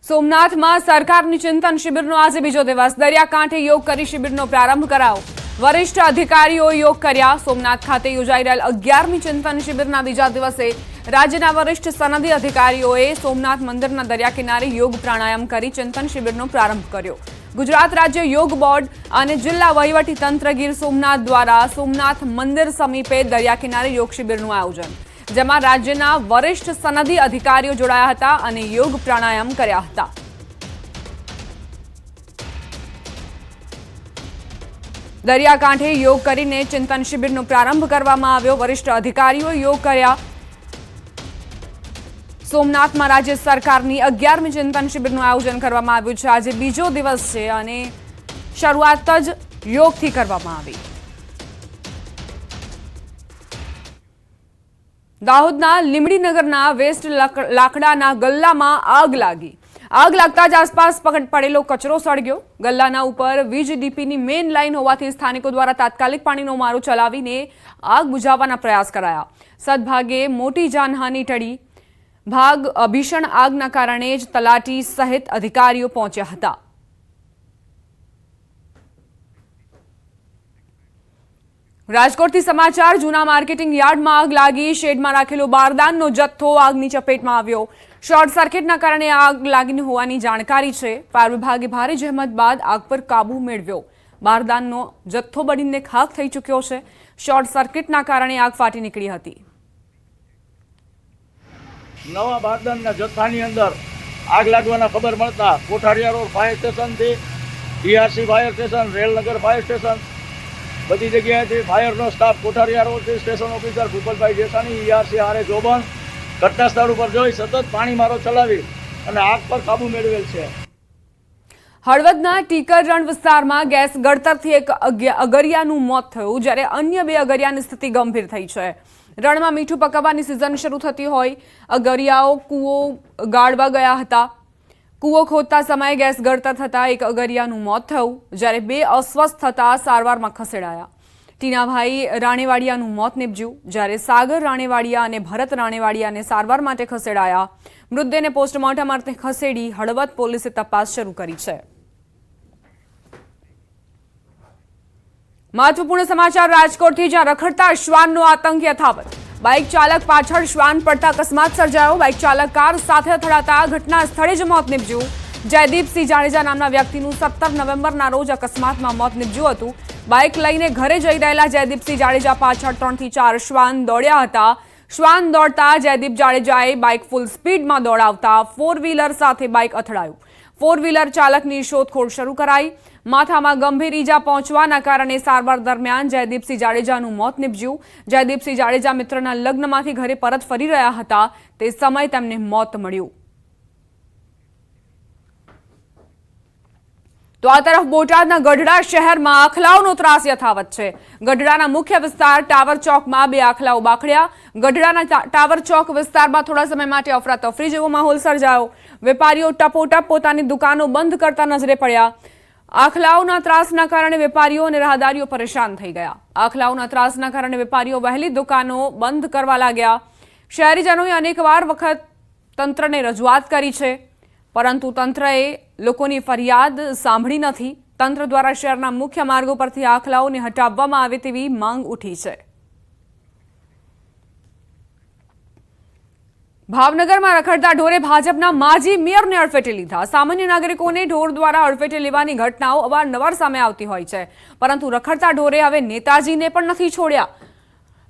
સોમનાથમાં સરકારની ચિંતન શિબિરનો આજે બીજો દિવસ દરિયાકાંઠે યોગ કરી શિબિરનો પ્રારંભ કરાયો। વરિષ્ઠ અધિકારીઓએ યોગ કર્યા। સોમનાથ ખાતે યોજાઈ રહેલ 11મી ચિંતન શિબિરના બીજા દિવસે રાજ્યના વરિષ્ઠ સનદી અધિકારીઓએ સોમનાથ મંદિરના દરિયા કિનારે યોગ પ્રાણાયામ કરી ચિંતન શિબિરનો પ્રારંભ કર્યો। ગુજરાત રાજ્ય યોગ બોર્ડ અને જિલ્લા વહીવટી તંત્ર ગીર સોમનાથ દ્વારા સોમનાથ મંદિર સમીપે દરિયા કિનારે યોગ શિબિરનું આયોજન, જેમાં રાજ્યના વરિષ્ઠ સનદી અધિકારીઓ જોડાયા હતા અને યોગ પ્રાણાયામ કર્યા હતા। દરિયાકાંઠે યોગ કરીને ચિંતન શિબિરનો પ્રારંભ કરવામાં આવ્યો। વરિષ્ઠ અધિકારીઓએ યોગ કર્યા। સોમનાથમાં રાજ્ય સરકારની 11મી ચિંતન શિબિરનું આયોજન કરવામાં આવ્યું છે। આજે બીજો દિવસ છે અને શરૂઆત જ યોગથી કરવામાં આવી। દાહોદના લીંબડીનગરના વેસ્ટ લાકડાના ગલ્લામાં આગ લાગી। આગ લાગતા જ આસપાસ પડેલો કચરો સળગ્યો। ગલ્લાના ઉપર વીજડીપીની મેઇન લાઇન હોવાથી સ્થાનિકો દ્વારા તાત્કાલિક પાણીનો મારો ચલાવીને આગ બુઝાવવાના પ્રયાસ કરાયા। સદભાગે મોટી જાનહાનિ ટળી। ભીષણ આગના કારણે જ તલાટી સહિત અધિકારીઓ પહોંચ્યા હતા। રાજકોટથી સમાચાર, જૂના માર્કેટિંગ યાર્ડમાં આગ લાગી। શેડમાં રાખેલો બારદાનનો જથ્થો આગની ચપેટમાં આવ્યો। શોર્ટ સર્કિટના કારણે આગ લાગી હોવાની જાણકારી છે। ફાયર વિભાગે ભારે જહેમત બાદ આગ પર કાબુ મેળવ્યો। બારદાનનો જથ્થો બળીને ખાખ થઈ ચૂક્યો છે। શોર્ટ સર્કિટના કારણે આગ ફાટી નીકળી હતી। નવા બારદાનના જથ્થાની અંદર આગ લાગવાના ખબર મળતા કોઠારિયા રોડ ફાયર સ્ટેશનથી DRC fire station, Railnagar fire station, બધી જગ્યાએથી ફાયરનો સ્ટાફ, કોઠારિયા રોડથી station officer Bhupalbhai Jesani, ERC આરે જોબન ઘટના સ્થળ ઉપર જોઈ સતત પાણી મારો ચલાવી અને આગ પર કાબુ મેળવેલ છે। હળવદના ટીકર રણ વિસ્તારમાં ગેસ ગળતરથી એક અગરિયાનું મોત થયું, જ્યારે અન્ય 2 અગરિયાની સ્થિતિ ગંભીર થઈ છે। રણમાં મીઠું પકવવાની સિઝન શરૂ થતી હોય અગરિયાઓ કૂવો ગાળવા ગયા હતા। કૂવો ખોદતા સમયે ગેસ ગળતર થતા એક અગરિયાનું મોત થયું, જ્યારે 2 અસ્વસ્થ થતા સારવારમાં ખસેડાયા। ટીનાભાઈ રાણેવાડિયાનું મોત નીપજ્યું, જ્યારે સાગર રાણેવાડિયા અને ભરત રાણેવાડિયાને સારવાર માટે ખસેડાયા। મૃતદેહને પોસ્ટમોર્ટમ અર્થે ખસેડી હળવદ પોલીસે તપાસ શરૂ કરી છે। મહત્વપૂર્ણ સમાચાર રાજકોટથી, જ્યાં રખડતા શ્વાનનો આતંક યથાવત। બાઇક ચાલક પાછળ શ્વાન પડતા અકસ્માત સર્જાયો। બાઇક ચાલક કાર સાથે અથડાતા ઘટના સ્થળે જ મોત નીપજ્યું। જયદીપસિંહ જાડેજા નામના વ્યક્તિનું 17 નવેમ્બરના રોજ અકસ્માતમાં મોત નીપજ્યું હતું। બાઇક લઈને ઘરે જઈ રહેલા જયદીપસિંહ જાડેજા પાછળ 3 થી 4 શ્વાન દોડ્યા હતા। શ્વાન દોડતા જયદીપ જાડેજાએ બાઇક ફૂલ સ્પીડમાં દોડાવતા 4 વ્હીલર સાથે બાઇક અથડાયું। 4 વ્હીલર ચાલકની શોધખોળ શરૂ કરાઈ। માથામાં ગંભીર ઈજા પહોંચવાના કારણે સારવાર દરમિયાન જયદીપસિંહ જાડેજાનું મોત નીપજ્યું। જયદીપસિંહ જાડેજા મિત્રના લગ્નમાંથી ઘરે પરત ફરી રહ્યા હતા, તે સમયે તેમને મોત મળ્યું। તો આ તરફ બોટાદના ગઢડા શહેરમાં આખલાઓનો ત્રાસ યથાવત છે। ગઢડાના મુખ્ય વિસ્તાર ટાવર ચોકમાં 2 આખલાઓ બાખડ્યા। ગઢડાના ટાવર ચોક વિસ્તારમાં થોડા સમય માટે અફરાતફરી જેવો માહોલ સર્જાયો। વેપારીઓ ટપોટપ પોતાની દુકાનો બંધ કરતા નજરે પડ્યા। આખલાઓના ત્રાસના કારણે વેપારીઓ અને રાહદારીઓ પરેશાન થઈ ગયા। આખલાઓના ત્રાસના કારણે વેપારીઓ વહેલી દુકાનો બંધ કરવા લાગ્યા। શહેરીજનોએ અનેકવાર વખત તંત્રને રજૂઆત કરી છે, પરંતુ તંત્રએ લોકોની ફરિયાદ સાંભળી નથી। તંત્ર દ્વારા શહેરના મુખ્ય માર્ગો પરથી આખલાઓને હટાવવામાં આવે તેવી માંગ ઉઠી છે। ભાવનગરમાં રખડતા ઢોરે ભાજપના માજી મેયરને અડફેટે લીધા। સામાન્ય નાગરિકોને ઢોર દ્વારા અડફેટે લેવાની ઘટનાઓ અવારનવાર સામે આવતી હોય છે, પરંતુ રખડતા ઢોરે હવે નેતાજીને પણ નથી છોડ્યા।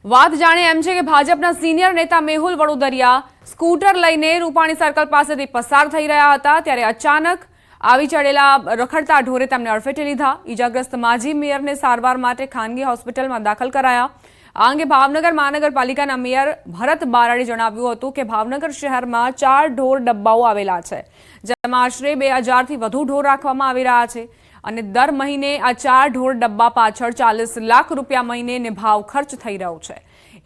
વાત જાણે એમ છે કે ભાજપના સિનિયર નેતા મેહુલ વડોદરિયા સ્કૂટર લઈને રૂપાણી સર્કલ પાસેથી પસાર થઈ રહ્યા હતા, ત્યારે અચાનક આવી ચડેલા રખડતા ઢોરે તેમને અડફેટે લીધા। ઈજાગ્રસ્ત માજી મેયરને સારવાર માટે ખાનગી હોસ્પિટલમાં દાખલ કરાયા। આ અંગે ભાવનગર મહાનગરપાલિકાના મેયર ભરત બારડે જણાવ્યું હતું કે ભાવનગર શહેરમાં 4 ઢોર ડબ્બાઓ આવેલા છે, જેમાં આશરે 2000થી વધુ ઢોર રાખવામાં આવી રહ્યા છે અને દર મહિને આ 4 ઢોર ડબ્બા પાછળ 40 લાખ રૂપિયા મહિને નિભાવ ખર્ચ થઈ રહ્યો છે।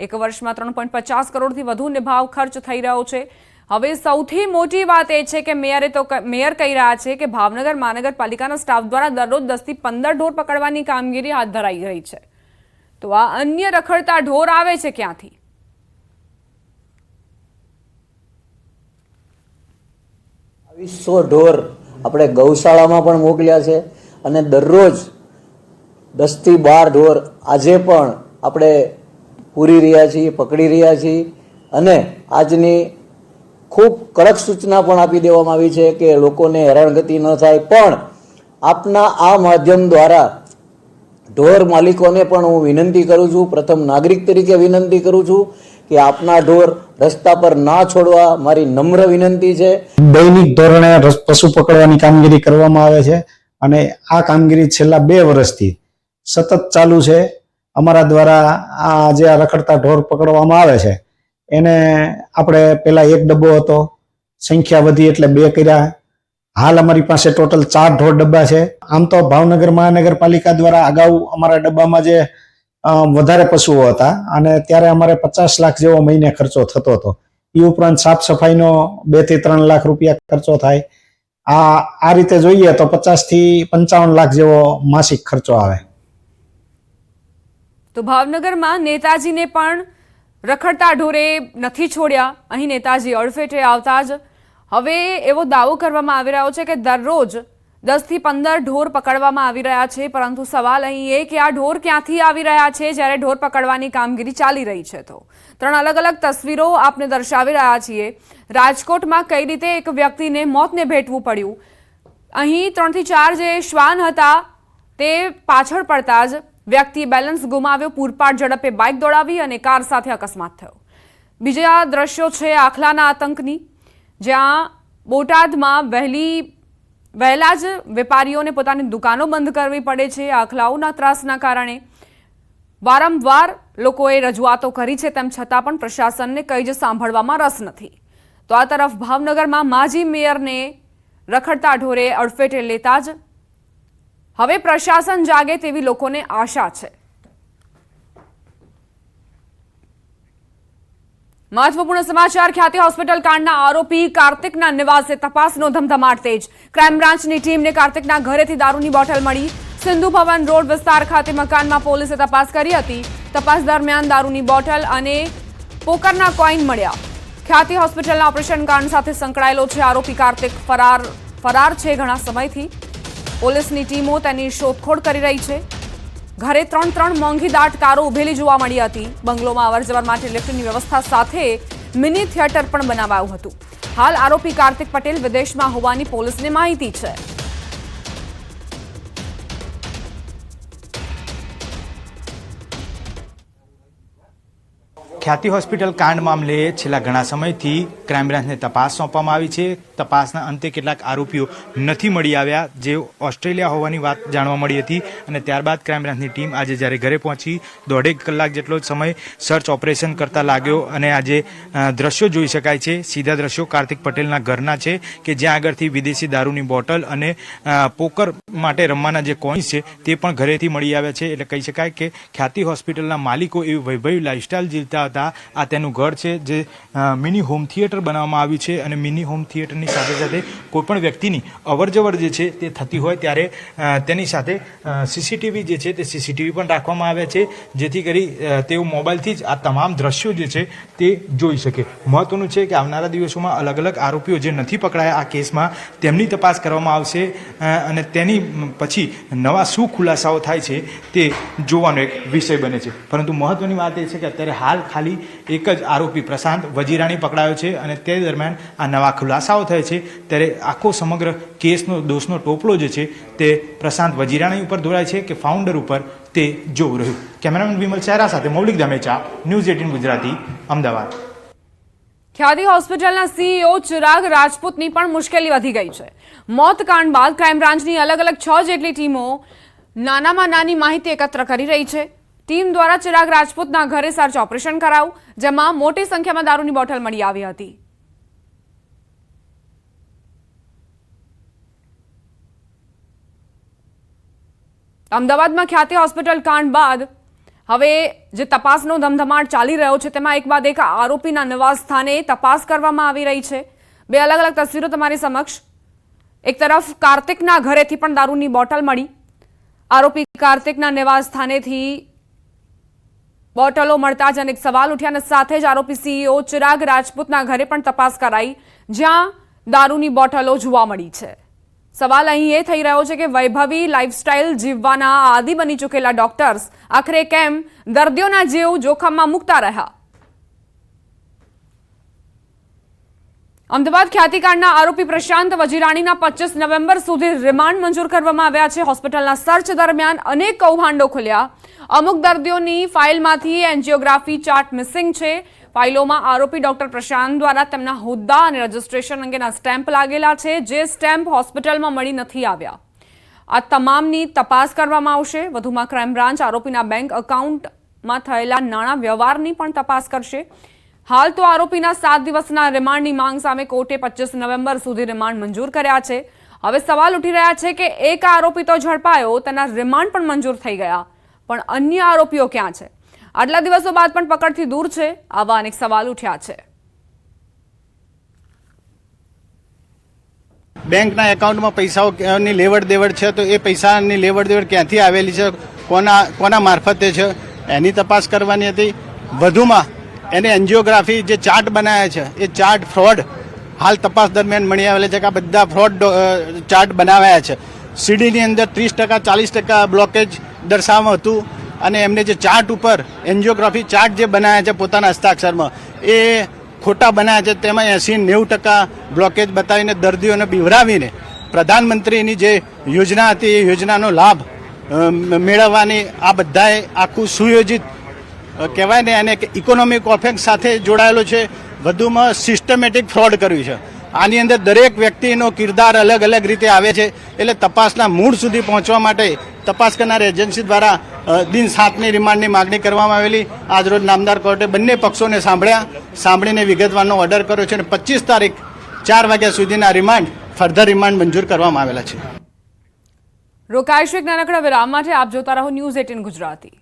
એક વર્ષમાં 3.50 કરોડથી વધુ નિભાવ ખર્ચ થઈ રહ્યો છે। હવે સૌથી મોટી વાત એ છે કે મેયર કહી રહ્યા છે કે ભાવનગર મહાનગરપાલિકાના સ્ટાફ દ્વારા દરરોજ 10 થી 15 ઢોર પકડવાની કામગીરી હાથ ધરાઈ રહી છે, તો આ અન્ય રખડતા ઢોર આવે છે ક્યાંથી? 100 ઢોર આપણે ગૌશાળામાં પણ મોકલ્યા છે અને દરરોજ 10 થી 12 ઢોર આજે પણ આપણે પૂરી રહ્યા છીએ, પકડી રહ્યા છીએ અને આજની ખૂબ કડક સૂચના પણ આપી દેવામાં આવી છે કે લોકોને હેરાનગતિ ન થાય, પણ આપના આ માધ્યમ દ્વારા ઢોર માલિકોને પણ હું વિનંતી કરું છું, પ્રથમ નાગરિક તરીકે વિનંતી કરું છું કે આપના ઢોર રસ્તા પર ના છોડવા મારી નમ્ર વિનંતી છે. દૈનિક ધોરણે પશુ પકડવાની કામગીરી કરવામાં આવે છે અને આ કામગીરી છેલ્લા 2 વર્ષથી સતત ચાલુ છે. અમારા દ્વારા આ જે રખડતા ઢોર પકડવામાં આવે છે એને આપણે પહેલા 1 ડબ્બો હતો, સંખ્યા વધી એટલે 2 કર્યા. હાલ અમારી પાસે ટોટલ 4 ઢોર ડબ્બા છે. આમ તો ભાવનગર મહાનગરપાલિકા દ્વારા અગાઉ અમારા ડબ્બામાં જે વધારે પશુઓ હતા અને ત્યારે અમારે 50 લાખ જેવો મહિને ખર્ચો થતો હતો. એ ઉપરાંત સાફ સફાઈનો 2 થી 3 લાખ રૂપિયા ખર્ચો થાય. આ રીતે જોઈએ તો 50 થી 55 લાખ જેવો માસિક ખર્ચો આવે. તો ભાવનગરમાં નેતાજીને પણ રખડતા ઢોરે નથી છોડ્યા. અહીં નેતાજી અડફેટે આવતા જ હવે એવો દાવો કરવામાં આવી રહ્યો છે કે દરરોજ 10 થી 15 ઢોર પકડવામાં આવી રહ્યા છે, પરંતુ સવાલ અહીં એ કે આ ઢોર ક્યાંથી આવી રહ્યા છે જ્યારે ઢોર પકડવાની કામગીરી ચાલી રહી છે. તો 3 અલગ અલગ તસવીરો આપને દર્શાવી રહ્યા છીએ. રાજકોટમાં કઈ રીતે એક વ્યક્તિને મોતને ભેટવું પડ્યું. અહીં 3 થી 4 જે શ્વાન હતા તે પાછળ પડતા જ વ્યક્તિએ બેલેન્સ ગુમાવ્યો, પૂરપાટ ઝડપે બાઇક દોડાવી અને કાર સાથે અકસ્માત થયો. બીજા દ્રશ્યો છે આખલાના આતંકની, જ્યાં બોટાદમાં વહેલા જ વેપારીઓને પોતાની દુકાનો બંધ કરવી પડે છે. આખલાઓના ત્રાસના કારણે વારંવાર લોકોએ રજૂઆતો કરી છે, તેમ છતાં પણ પ્રશાસનને કંઈ જ સાંભળવામાં રસ નથી. તો આ તરફ ભાવનગરમાં માજી મેયરને રખડતા ઢોરે અડફેટે લેતા જ હવે પ્રશાસન જાગે તેવી લોકોને આશા છે. મહત્વપૂર્ણ સમાચાર. ખ્યાતિ હોસ્પિટલ કાંડના આરોપી કાર્તિકના નિવાસે તપાસનો ધમધમાટ તેજ. ક્રાઇમ બ્રાન્ચની ટીમને કાર્તિકના ઘરેથી દારૂની બોટલ મળી. સિંધુ ભવન રોડ વિસ્તાર ખાતે મકાનમાં પોલીસે તપાસ કરી હતી. તપાસ દરમિયાન દારૂની બોટલ અને પોકરના કોઈન મળ્યા. ખ્યાતિ હોસ્પિટલના ઓપરેશન કાંડ સાથે સંકળાયેલો છે આરોપી કાર્તિક ફરાર છે ઘણા સમયથી. પોલીસની ટીમો તેની શોધખોળ કરી રહી છે. ઘરે 3 મોંઘી દાટ કારો ઉભેલી જોવા મળી હતી. બંગલોમાં અવરજવર માટે લિફ્ટની વ્યવસ્થા સાથે મિની થિયેટર પણ બનાવાયું હતું. હાલ આરોપી કાર્તિક પટેલ વિદેશમાં હોવાની પોલીસને માહિતી છે. ખ્યાતિ હોસ્પિટલ કાંડ મામલે છેલ્લા ઘણા સમયથી ક્રાઇમ બ્રાન્ચને તપાસ સોંપવામાં આવી છે. તપાસના અંતે કેટલાક આરોપીઓ નથી મળી આવ્યા, જે ઓસ્ટ્રેલિયા હોવાની વાત જાણવા મળી હતી અને ત્યારબાદ ક્રાઇમ બ્રાન્ચની ટીમ આજે જ્યારે ઘરે પહોંચી 1.5 કલાક જેટલો સમય સર્ચ ઓપરેશન કરતા લાગ્યો અને આજે દ્રશ્યો જોઈ શકાય છે. સીધા દ્રશ્યો કાર્તિક પટેલના ઘરના છે કે જ્યાં આગળથી વિદેશી દારૂની બોટલ અને પોકર માટે રમવાના જે કોઇન્સ છે તે પણ ઘરેથી મળી આવ્યા છે. એટલે કહી શકાય કે ખ્યાતિ હોસ્પિટલના માલિકો એવી વૈભવી લાઇફસ્ટાઇલ જીવતા હતા. આ તેનું ઘર છે, જે મિની હોમ થિયેટર બનાવવામાં આવ્યું છે અને મિની હોમ થિયેટરની સાથે સાથે કોઈપણ વ્યક્તિની અવરજવર જે છે તે થતી હોય ત્યારે તેની સાથે સીસીટીવી જે છે તે સીસીટીવી પણ રાખવામાં આવ્યા છે, જેથી કરી તેઓ મોબાઈલથી જ આ તમામ દ્રશ્યો જે છે તે જોઈ શકે. મહત્વનું છે કે આવનારા દિવસોમાં અલગ અલગ આરોપીઓ જે નથી પકડાયા આ કેસમાં તેમની તપાસ કરવામાં આવશે અને તેની પછી નવા શું ખુલાસાઓ થાય છે તે જોવાનો એક વિષય બને છે. પરંતુ મહત્વની વાત એ છે કે અત્યારે હાલ ખાલી એક જ આરોપી પ્રશાંત વજીરાણી પકડાયો છે અને તે દરમિયાન આ નવા ખુલાસાઓ થાય છે ત્યારે આખો સમગ્ર કેસનો દોષનો ટોપલો જે છે તે પ્રશાંત વજીરાણી ઉપર દોરાય છે કે ફાઉન્ડર ઉપર, તે જોવું રહ્યું. કેમેરામેન વિમલ ચહેરા સાથે મૌલિક દામેચા, ન્યૂઝ 18 ગુજરાતી, અમદાવાદ. ખ્યાતિ હોસ્પિટલના સીઈઓ ચિરાગ રાજપૂતની પણ મુશ્કેલી વધી ગઈ છે. મોત કાંડ બાદ ક્રાઇમ બ્રાન્ચની અલગ અલગ 6 જેટલી ટીમો નાનામાં નાની માહિતી એકત્ર કરી રહી છે. ટીમ દ્વારા ચિરાગ રાજપૂતના ઘરે સર્ચ ઓપરેશન કરાયું, જેમાં મોટી સંખ્યામાં દારૂની બોટલ મળી આવી હતી. અમદાવાદમાં ખ્યાતિ હોસ્પિટલ કાંડ બાદ હવે જે તપાસનો ધમધમાટ ચાલી રહ્યો છે તેમાં એક બાદ એક આરોપીના નિવાસ સ્થાને તપાસ કરવામાં આવી રહી છે. 2 અલગ અલગ તસવીરો તમારી સમક્ષ. એક તરફ કાર્તિકના ઘરેથી પણ દારૂની બોટલ મળી. આરોપી કાર્તિકના નિવાસ સ્થાનેથી બોટલો મળતા જ અનેક સવાલ ઉઠ્યા અને સાથે જ આરોપી સીઈઓ ચિરાગ રાજપૂતના ઘરે પણ તપાસ કરાઈ, જ્યાં દારૂની બોટલો જોવા મળી છે. સવાલ અહીં એ થઈ રહ્યો છે કે વૈભવી લાઇફસ્ટાઇલ જીવવાના આદિ બની ચૂકેલા ડોક્ટર્સ આખરે કેમ દર્દીઓના જીવ જોખમમાં મૂકતા રહ્યા? અમદાવાદ ખ્યાતિકાંડના આરોપી પ્રશાંત વજીરાણીના 25 નવેમ્બર સુધી રિમાન્ડ મંજૂર કરવામાં આવ્યા છે. હોસ્પિટલના સર્ચ દરમિયાન અનેક કૌભાંડો ખુલ્યા. અમુક દર્દીઓની ફાઇલમાંથી એન્જિયોગ્રાફી ચાર્ટ મિસિંગ છે. ફાઇલોમાં આરોપી ડોક્ટર પ્રશાંત દ્વારા તેમના હોદ્દા અને રજિસ્ટ્રેશન અંગેના સ્ટેમ્પ લાગેલા છે, જે સ્ટેમ્પ હોસ્પિટલમાં મળી નથી આવ્યા. આ તમામની તપાસ કરવામાં આવશે. વધુમાં ક્રાઇમ બ્રાન્ચ આરોપીના બેંક એકાઉન્ટમાં થયેલા નાણાં વ્યવહારની પણ તપાસ કરશે. હાલ તો આરોપીના 7 દિવસના રિમાન્ડની માંગ સામે કોર્ટે 25 નવેમ્બર સુધી રિમાન્ડ મંજૂર કર્યા છે. હવે સવાલ ઉઠી રહ્યા છે કે એક આરોપી તો ઝડપાયો, તેના રિમાન્ડ પણ મંજૂર થઈ ગયા, પણ અન્ય આરોપીઓ ક્યાં છે? આટલા દિવસો બાદ પણ પકડથી દૂર છે. આવા અનેક સવાલ ઉઠ્યા છે. બેંકના એકાઉન્ટમાં પૈસાઓની લેવડ દેવડ છે, તો એ પૈસાની લેવડ દેવડ ક્યાંથી આવેલી છે, કોના મારફતે છે, એની તપાસ કરવાની હતી. વધુમાં એને એન્જિયોગ્રાફી જે ચાર્ટ બનાવ્યા છે, એ ચાર્ટ ફ્રોડ હાલ તપાસ દરમિયાન મળી આવેલા છે કે આ બધા ફ્રોડ ચાર્ટ બનાવ્યા છે. સીડીની અંદર 30% 40% બ્લોકેજ દર્શાવવામાં હતું, અને એમને જે ચાર્ટ ઉપર એન્જિયોગ્રાફી ચાર્ટ જે બનાવ્યા છે પોતાના હસ્તાક્ષરમાં, એ ખોટા બનાવ્યા છે. તેમાં 80-90% બ્લોકેજ બતાવીને દર્દીઓને બીવરાવીને પ્રધાનમંત્રીની જે યોજના હતી એ યોજનાનો લાભ મેળવવાની આ બધાએ આખું સુયોજિત કહેવાય ને એને ઇકોનોમિક ઓફેન્સ સાથે જોડાયેલો છે. વધુમાં સિસ્ટમેટિક ફ્રોડ કર્યું છે. આની અંદર દરેક વ્યક્તિનો કિરદાર અલગ અલગ રીતે આવે છે. એટલે તપાસના મૂળ સુધી પહોંચવા માટે તપાસ કરનાર એજન્સી દ્વારા દિન 7ની રિમાન્ડની માગણી કરવામાં આવેલી. આજરોજ નામદાર કોર્ટે બંને પક્ષોને સાંભળીને વિગતવારનો ઓર્ડર કર્યો છે અને 25 તારીખ 4 વાગ્યા સુધીના રિમાન્ડ ફર્ધર રિમાન્ડ મંજૂર કરવામાં આવેલા છે. રોકાઈશું એક નાનકડા વિરામ માટે. આપ જોતા રહો ન્યૂઝ 18 ગુજરાતી.